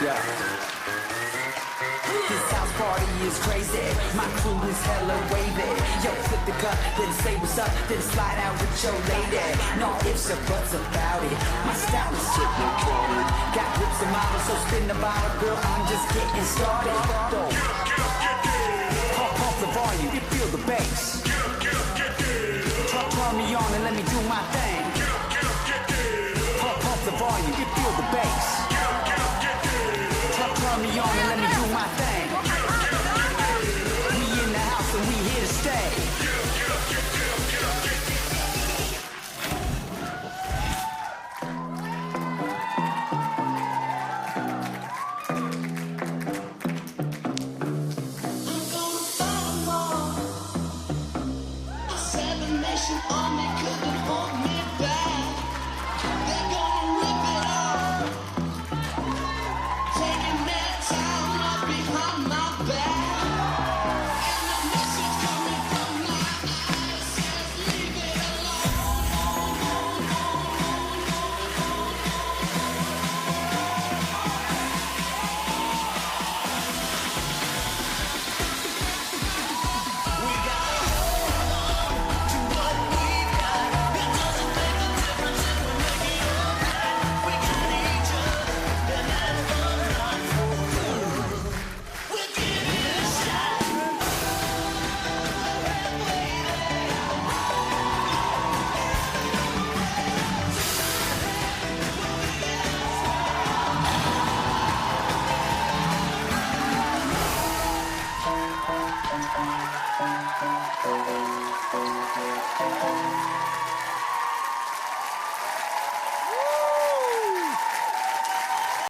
Yeah. This house party is crazy. My crew is hella wavy. Yo, flip the cup, then say what's up, then slide out with your lady. No ifs or buts about it. My style is hypnotic. Got whips and models, so spin the bottle, girl. I'm just getting started. Pump the volume, you feel the bass. Turn me on and let me do my thing. Pump the volume, you feel the bass. Turn me on and let me do my thing. We in the house and we here to stay. Army couldn't hold me back. They're gonna rip it off, taking their time up behind my back. And the message coming from my eyes says, leave it